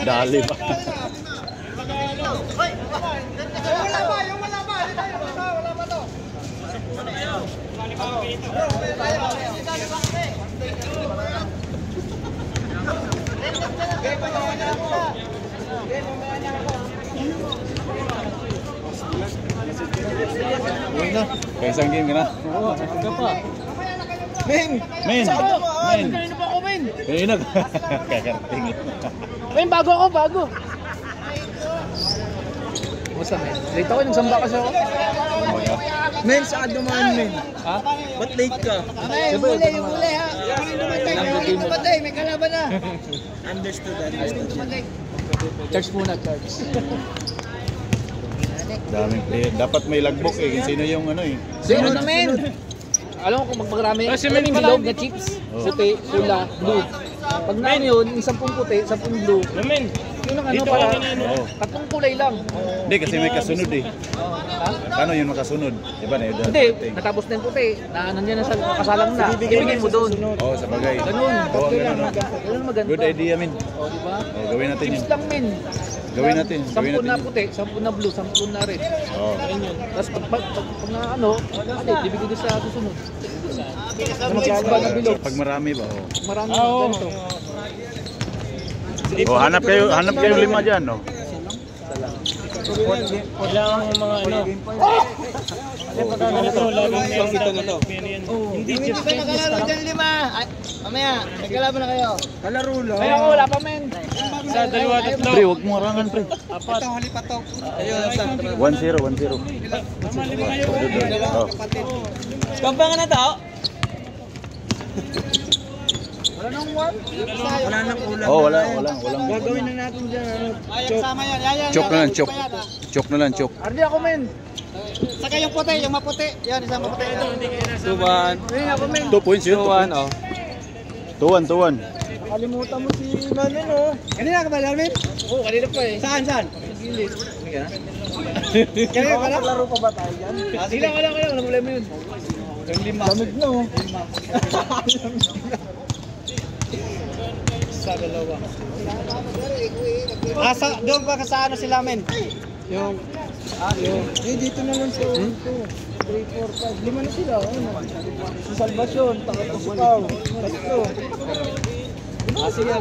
Dali ba? Yung wala pa. Wala pa to. Kaya isang game ka na? Oo, ka pa. Men! Men! Men! Kanina pa ako, men. Kanina ka? Kakarating. Men, bago ako, bago. Basta, men. Late ako, nagsamba kasi ako. Men, saan dumaan, men? Ha? Ba't late ka? Yung huli ha. Yung dumatay, may kalaban na. Understood. Charge muna, charge. Daming player. Dapat may logbook eh. Sino yung ano eh. Sino na, men? Alam ko kung magpagrami. Kasi may bilog na chips. Puti, pula, blue. Pag na yun, 10 puti, 10 blue. Namin. Yun ang ano para. Tatlong kulay lang. Hindi kasi may kasunod eh. Ha? Paano yun makasunod? Diba na yun? Hindi, natapos na yung puti. Nandiyan na sa kasalang na. Ibigay mo doon. Oo, sa bagay. Ganun. Oo, ganun. Ganun maganda. Good idea, min. O, diba? Gawin natin yun. Chips lang, men. Gawin natin. 10 na puti, 10 na blue, 10 na red. Oo. Tapos pag na ano, ibigay doon sa susunod. Magkakaba na bilog. Pag marami ba? Oo. Marami ganito. Oh, hanap kayo 5 dyan, no? Kailangan ng mga ano. Hindi pa nakalaro dyan 5. Mamaya, nagkalaban na kayo. Kalaro lang. Kaya ako, wala pa, men. Sa dalawa, tatlo. Pre, huwag mo harangan, pre. Apat. Ito, halipatok. 1-0, 1-0. Oh. Kampangan na tao. Wala nang one. Wala nang ulam. Oh, walang. Gagawin na natin dyan. Ayang sama yan. Chok na lang, chok. Chok na lang, chok. Ardi ako, men. Saka yung puti, yung maputi. Yan, isang maputi. 2-1. Ayun ako, men. 2 points yun. 2-1, oh. 2-1. Kalimutan mo si Manon, oh. Kanina ka ba, Darwin? Oo, kanina pa eh. Saan? Gilid. Kanina ka lang? Laro pa ba tayo dyan? Sila, wala. Walang problema yun. Lamig na, oh. Sa dalawa. Doon pa sa ano sila, men? Yung... dito na lang sa 2, 3, 4, 5. 5 na sila, ano? Si Salvacion, Takatusukaw, Tasto. Sige.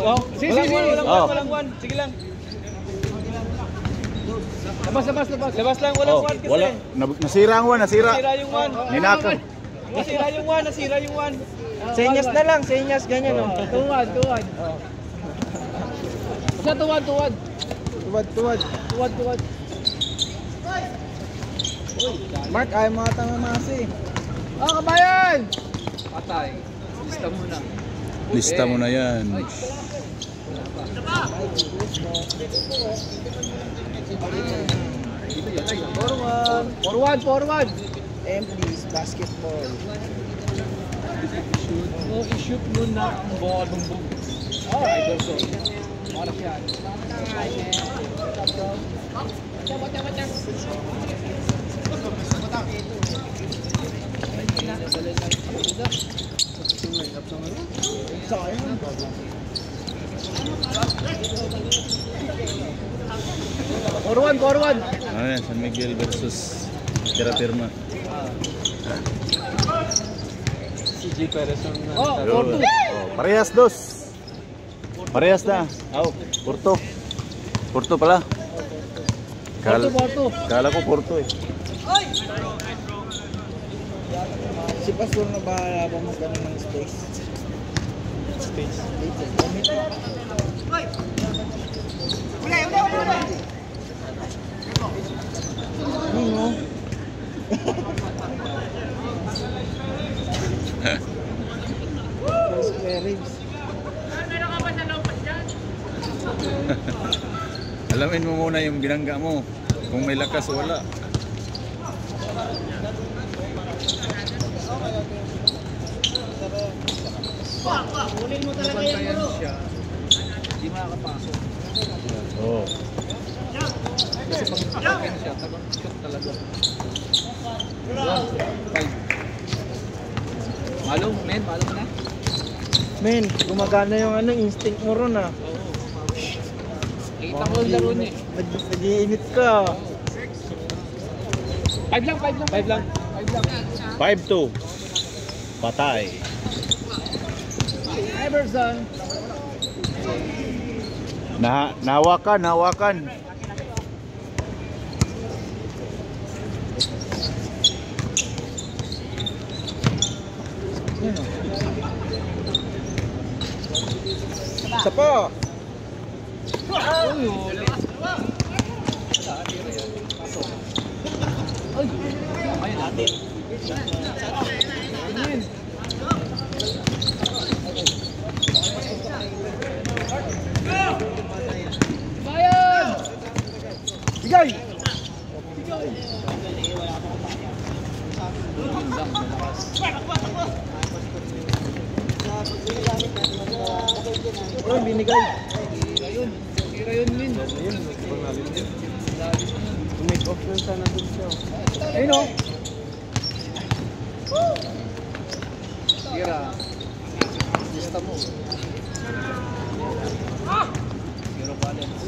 Oh, sige. Walang one. Sige lang. Labas. Labas lang, walang Oh, one kasi. wala. Nasira ang 1, nasira. Nasira yung one. Ninaka. Nasira yung one. Senyas na lang, senyas, ganyan, oh. Tuwad. Basta tuwad. Tuwad. Mark, ayaw mga tangamasi. Oh, kabayan! Patay. Lista mo na yan. Forward. Empties, basketball. I-shoot mo na ang ball. Oh, idol ko. Oras yan. Forward. Ano yan? San Miguel versus Terra-Firma. CJ Perez ang... Oh, Ayun. Oh, parehas dos. Parehas na. Porto pala. Porto. Kala ko Porto eh. Si Pastor na bahala ba magkaroon ng space? Nino. Alamin mo muna yung binangga mo. Kung may lakas o wala. Kunin mo talaga yan, bro. Hindi makakapasok. Oo. Kasi pag siya, shoot talaga. Malo na. Men, gumagana yung instinct mo ron, ah. Kita ko yung laro niya. Nag-iinit ka. 5 lang. 5-2. Patay. Iverson. Nahawakan. Isa pa. Bigay! Oh, binigay. Tira yun, Min. Make off yun sana dun siya. Ayun o. Tira. Lista mo. Zero balance.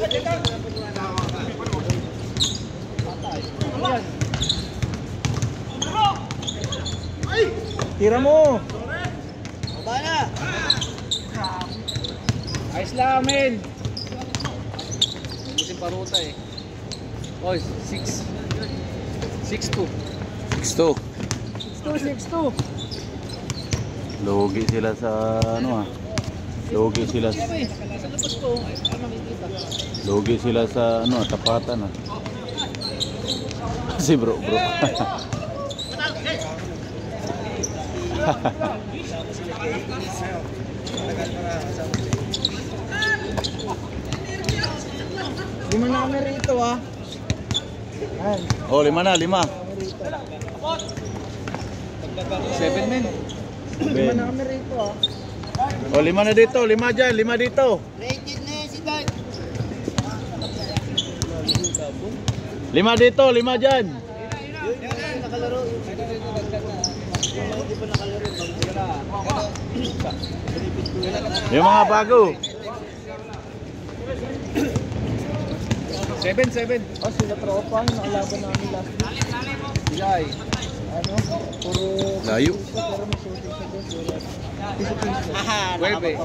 Tira mo! Ayos lang, men. Ubusin paruta eh. Oy, 6. 6-2. 6-2. 6-2. Lugi sila sa ano ah. Lugi sila Sa labas ko. Ay, makikita. Lugi sila sa ano, tapatan ah. Si bro. Lima na kami rito ah. Ayan. Oh, 5 na. 7 men. Lima na kami rito ah. Oh, 5 na dito. 5 dyan. 5 dito. Rated na si Dad. 5 dito. 5 dyan. Nakalaro. Hindi pa nakalaro. Yung mga bago. 7. Oh, sila tropa. Yung nakalaban namin last week. Bilay. Ano? Puro... Layo. Pero may shooting sa doon. Piso-piso. Webe.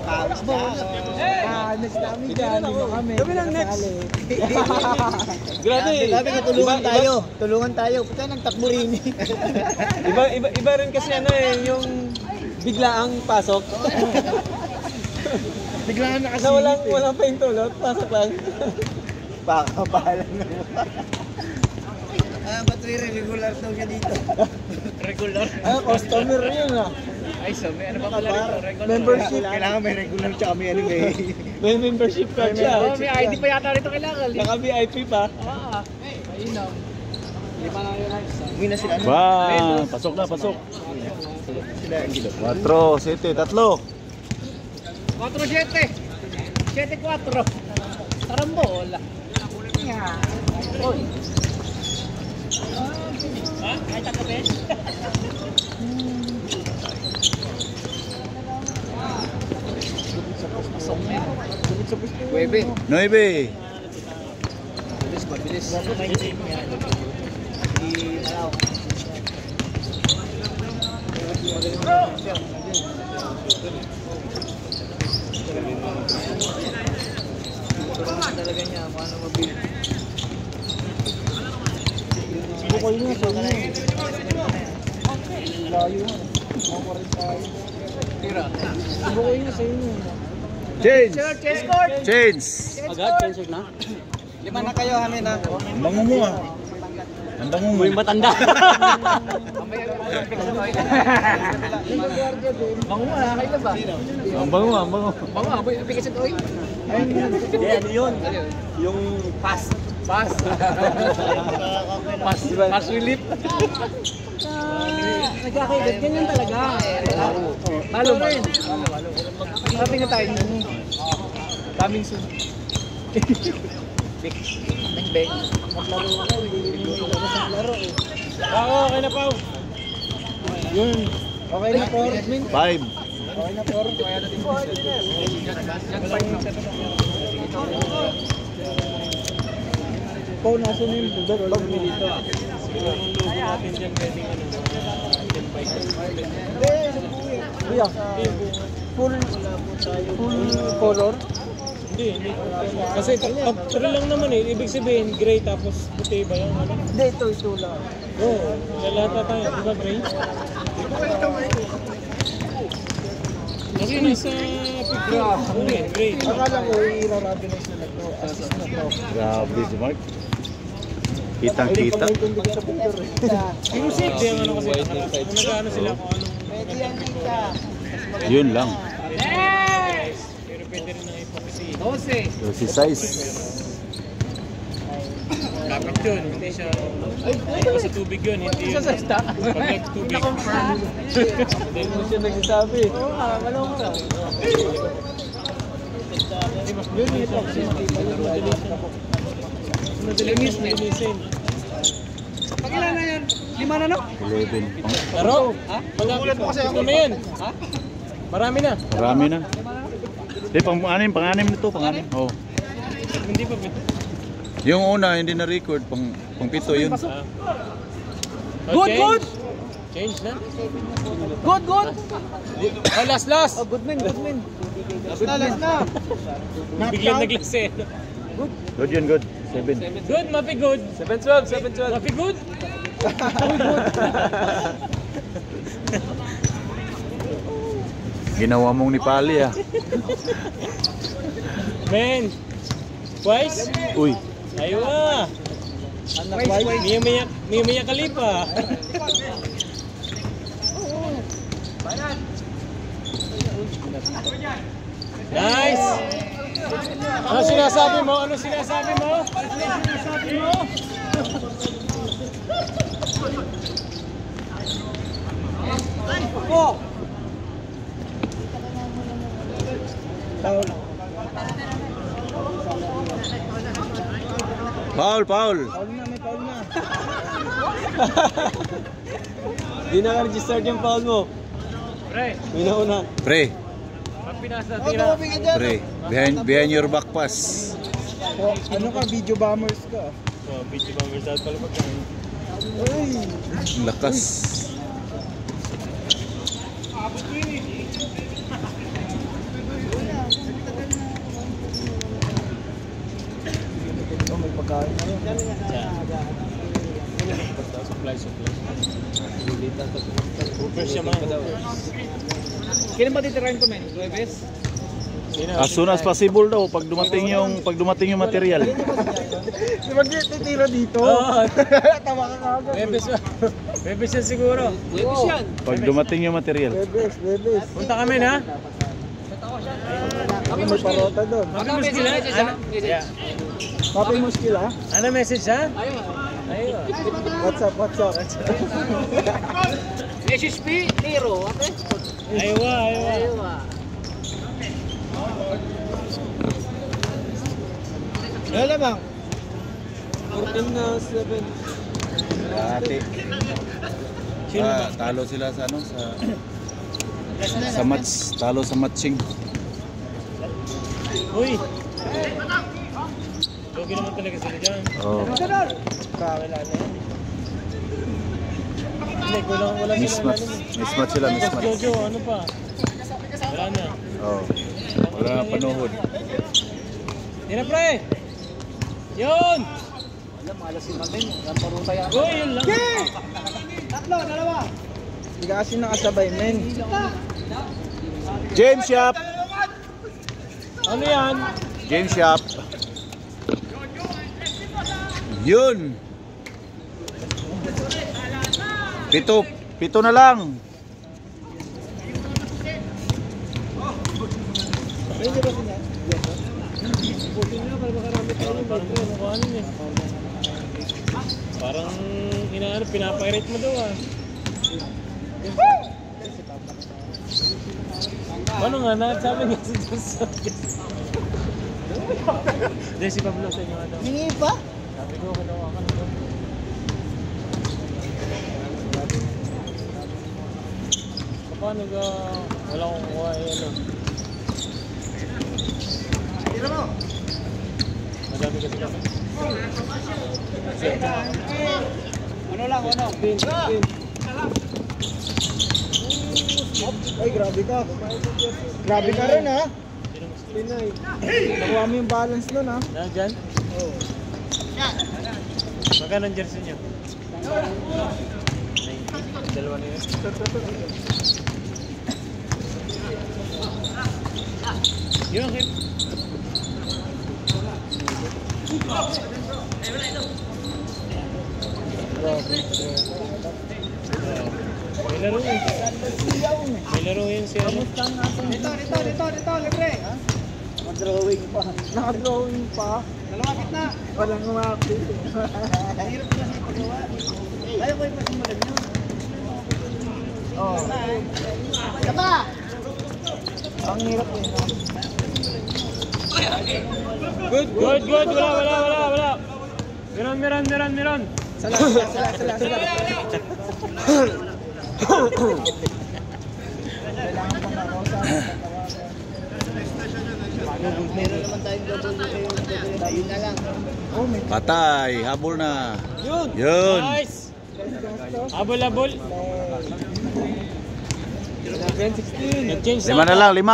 Next namin dyan. Lima kami. Kami lang next. Grabe. Sabi nga tulungan tayo. Tulungan tayo. Puta nagtakbo rin. Iba rin kasi ano eh, yung biglaang pasok. Biglaan na kasi. Na walang paintulot, pasok lang. Baka bahala na mo. Ba't regular daw siya dito? Regular. Customer yun ah. Ay, sabi. Ano ba pala ito? Membership. Kailangan may regular tsaka may ano may... May membership card siya. Oh, may ID pa yata rito kailangan. Naka-VIP pa. Ayun. 5 na yun. Uwi na sila. Ba, pasok na, pasok. Sila ang gilo. 4, 7, 3. 4-7. 7-4. Tarambola. Oy. Kahit ako ba? Webe. 9. Mabilis. Talaga niya, paano mabilis. Bukol niya sa inyo. Layo nga. Mga 40 Tira. Bukol niya sa inyo. Change. Chase court. Change. Agad, cancel na. 5 na kayo, Hamin ha. Ang bango mo ah. Ang bango mo. Yung matanda. Bango mo, nakakaila ba? Ang bango, ang bango. Bango, bigas ito oy. Ano yun? Yung pass. Pass. Pass relief. Nagkakaedad, ganyan talaga. Talo rin. Sabi nga tayo. Coming soon. Beng. Maglaro ako, hindi mo maglaro eh. Okay na pa. Yun. Okay na po. 5. Okay na po. Pao, nasa na yung bag mo dito. Siguro yung logo natin dyan, pwedeng ano, 10 by 10. Kuya, full color? Hindi. Kasi true lang naman eh. Ibig sabihin, gray tapos puti ba yung ano? Hindi, ito lang. Oo, lalata tayo. Di ba gray? Kasi nasa picture. Oo, gray. Akala ko, irarabi na sila to. Assist na to. Grabe si Mark. Kitang-kita. Sa picture eh. Yung safety ang ano kasi. Kung nag-ano sila kung anong... Yun lang. Pero pwede rin ang epoxy. Si size. Kapit yun, hindi siya... Hindi pa sa tubig yun, hindi yun. Pag nag-tubig. Hindi mo siya nagsasabi. Oo nga, malaw mo lang. Yun yung epoxy. Madalinis na linisin. Pagilan na yan? 5 na no? 11. Pero, malapit mo kasi ako na yan. Marami na. Marami na. Hindi, pang-anim na to, pang-anim. Oh. Hindi pa bito. Yung una, hindi na-record, pang-pito yun. Good! Change na. Good! Oh, last! Oh, good man. Last na. Biglang naglas eh. Good yun, good. 7. Good, mapi good. 7-12. Mapi good. Ginawa mong ni Pali ah. Men, twice? Uy. Aywa. Mia Khalifa. Nice. Ano sinasabi mo? Oh! Foul. Paul. Foul na, may foul na. Di na ka-register yung foul mo. Pre. Una. Pre. Pag pinasa tira. Pre. Behind your back pass. Oh, ano ka, video bombers ka? Oh, video bang result pala pagkain. Uy! Lakas. Oh, may pagkain na yun. Supply. Hoopers siya mga hoopers. Kailan ba titirahin ko, men? Luebes? As soon as possible daw pag dumating yung material. Di ba titira dito? Oo. Tawa ka kagad. Luebes yan siguro. Luebes yan. Pag dumating yung material. Bebes. Punta kami na. May parota doon. Mapi mo skill ha? Yeah. Papi mo skill ha? Ano message ha? Ayun. WhatsApp. SSP, Nero, ate. Aywa. Wala bang? 14 na 7. Ate. Talo sila sa ano sa match, talo sa matching. Uy! Logi naman talaga sila dyan. Oh. Kawala na yan. Hindi, wala Mismatch. Mismatch sila, mismatch. Jojo, ano pa? Wala na. Oh. Wala na panuhod. Hindi na pre! Yun! Alam, malas si Mamen. Paruta yan. Uy, yun lang. Hindi ka kasi nakasabay, men. James Shop. Ano yan? James Shop. Yun. Pito na lang. Parang pinapirate mo daw ah. Ano nga na? Sabi nga si Johnson. Hindi, si Pablo sa inyo daw. Hingi pa? Sabi ko, kanawa ka na daw. Paano ka wala akong kuha ano? Madami kasi kami. Ano lang, ano? Ay, grabe ka. Grabe ka rin, ha? Pinay. Nakuha mo yung balance nun, ha? Diyan? Oo. Magkano ang jersey niyo? Dalawa na yun. Yun, okay. May laro yun. May laro yun siya. Dito, libre. Naka-drawing pa. Naka-drawing pa. Dalawa kitna. Walang umapit. Hirap na sa paggawa. Ayaw ko yung pasimulan nyo. Oo. Kapa! Ang hirap yun. Good. Wala. Meron. Sala. Kailangan pang makausap. Meron naman tayong double. Ayun na lang. Oh, may Patay, habol na. Yun. Nice. Abol. 11-16. Nag-change Lima na lang, 5.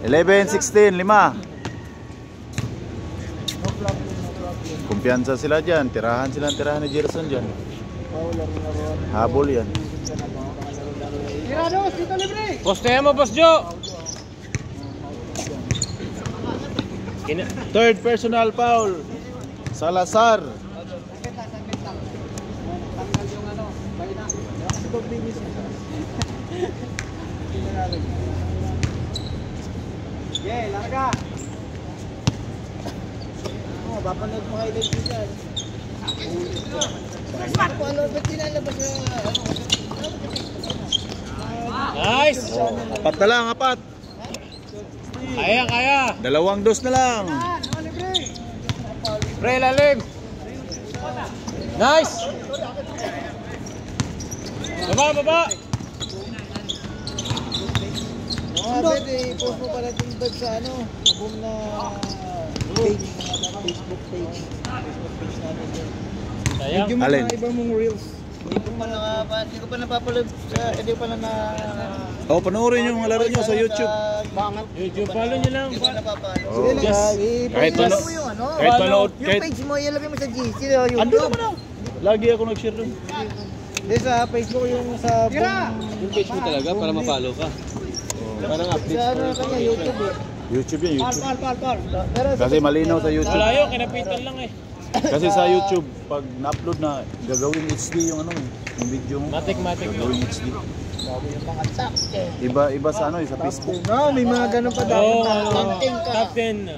11-16, 5. No problem. Kumpiyansa sila dyan. Tirahan ni Gerson dyan. Oh, laro. Habol yan. Tirados, dito libre. Postehan mo, Boss Joe. Third personal foul. Salazar. Sakit lang. Tanggal yung ano. Bayi na. Ito binis. Yeah, larga. Oh, papanood mo kayo dito dyan. Ano ba tinalabas na Nice. Apat na lang, apat. Kaya. 2 dos na lang. Pre, lalim. Nice. Baba. Mga pwede, i-post mo pala itong vlog sa ano, boom na page, Facebook page natin yun. Sayang. Medyo Alin? mga iba mong reels. Hindi ko pa napapalog sa, hindi ko pa na Oh, panoorin yung mga laro nyo sa YouTube. YouTube, follow nyo lang. Hindi ko napapalog. Oh. Sige lang, Yes. Kahit i-post ano- mo yung ano. Kahit panood, Yung kahit... page mo, ilagay mo sa GC, yung Ando naman ako. Lagi ako nag-share dun. Hindi sa Facebook yung sa Yung page mo talaga para ma-follow ka. Parang update. sa ano kanya, YouTube eh. YouTube yan, YouTube. Pal. Pero sa Kasi malinaw sa YouTube. Wala yun, kinapitan lang eh. Kasi sa YouTube, pag na-upload na, gagawin HD yung ano yung video mo. Matik yun. Gagawin HD. yung mga tap eh. Iba sa ano, sa Facebook. No, may mga ganun pa dapat. Oo, Top 10 ka. Top 10.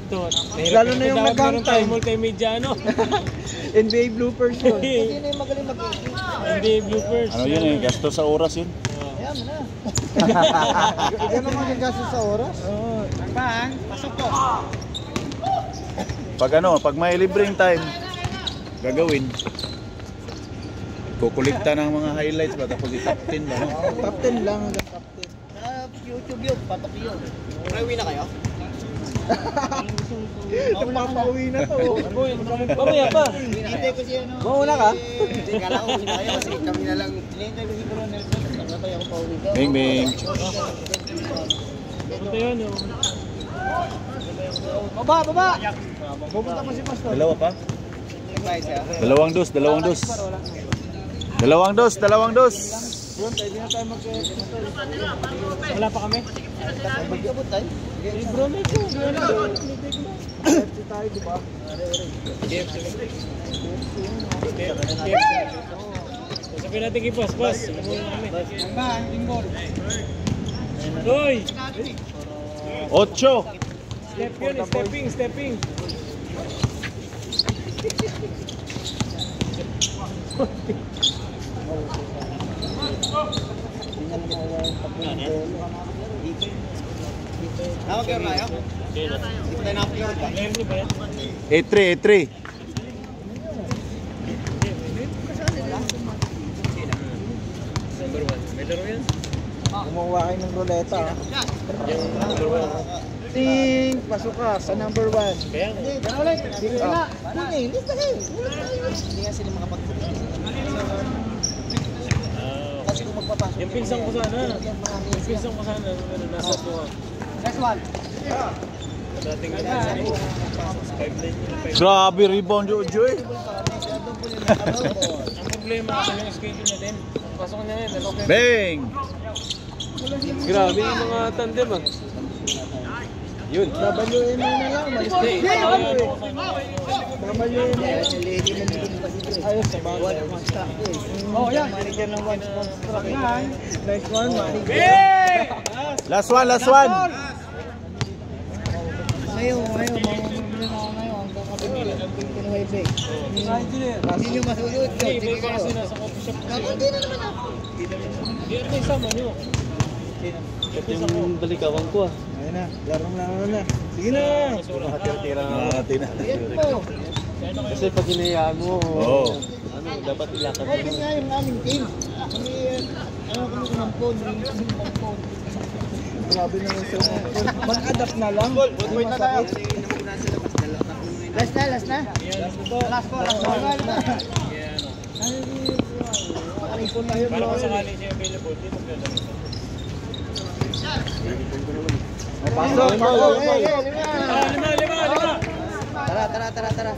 Ito, Lalo na yung dapat nag-hang meron tayong time. multimedia, ano? NBA bloopers yun. Hindi na yung magaling mag-edit. Hindi, bloopers. Ano yun eh, gasto sa oras yun. Ayan mo na. Ikaw naman yung gasto sa oras? Oo. Bang, pasok po. Pag may libreng time, gagawin. Kukulikta ng mga highlights ba, tapos i-top 10 ba? No? Top 10 lang hanggang top 10. Sa YouTube yun, patok yun. Pauwi na kayo? Papauwi na to. Mamaya pa. Hinihintay ko siya, no? Mauna ka? Hindi, kala ko uwi na kayo kasi kami na lang. Hinihintay ko si Bro Nelson. Nakatay ako pauwi daw. Bing. Ito yun, yung... Baba! Pupunta mo si Pastor. Dalawa pa? Nag-bye siya. 2 dos. 2 dos. Yun, pwede na tayo Wala pa kami? mag-abot tayo. Bro, medyo. Pwede tayo, di ba? Sabihin natin kay Boss. Sabihin namin. Bang, timbor. Uy! 8. Step yun, stepping. Tawag kayo na yun? Hindi ko tayo na-upload ba? Meron ba yan? 8-3. Number 1. May laro yan? Gumawa kayo ng ruleta. Ting! Pasok ka sa number 1. Kaya Hindi, gano'n ulit. Hindi sila. Hindi kasi. Hindi nga sila makapag-focus. Kasi kung magpapasok. yung pinsang ko sana. Yung pinsang ko sana. Nasa ito ka. Next one. Dating ka na. 5'9". Grabe rebound Jojo eh. Ang problema kasi yung schedule na din. Pasok niya yun. Bang! Grabe yung mga tandem ah. Yun. WMA na lang. Malis na. WMA. Ayos sa bawal. Oh, yan. Manager ng one struck. Nice one, manager. Last one. Ngayon, mamamili na ako ngayon. Hanggang kapit ang kinuhebe. Hindi nyo masunod. Hindi, iba kasi nasa coffee shop kasi. Hindi na naman ako. Hindi at may sama nyo. Yung balikawan ko ah. Ayun na, larong na. Sige na. Makatira-tira na. Yan po. Kasi pag hinayaan mo, Oo. ano, dapat ilakad mo. Open nga yung aming team. Kami, kami kumampon. Grabe na yung show. Mag-adapt na lang. Wait na tayo. Last na. Last po. Alipon tayo. Para kung sakali siya available, di maglalaro. Pasok. Lima. Tara.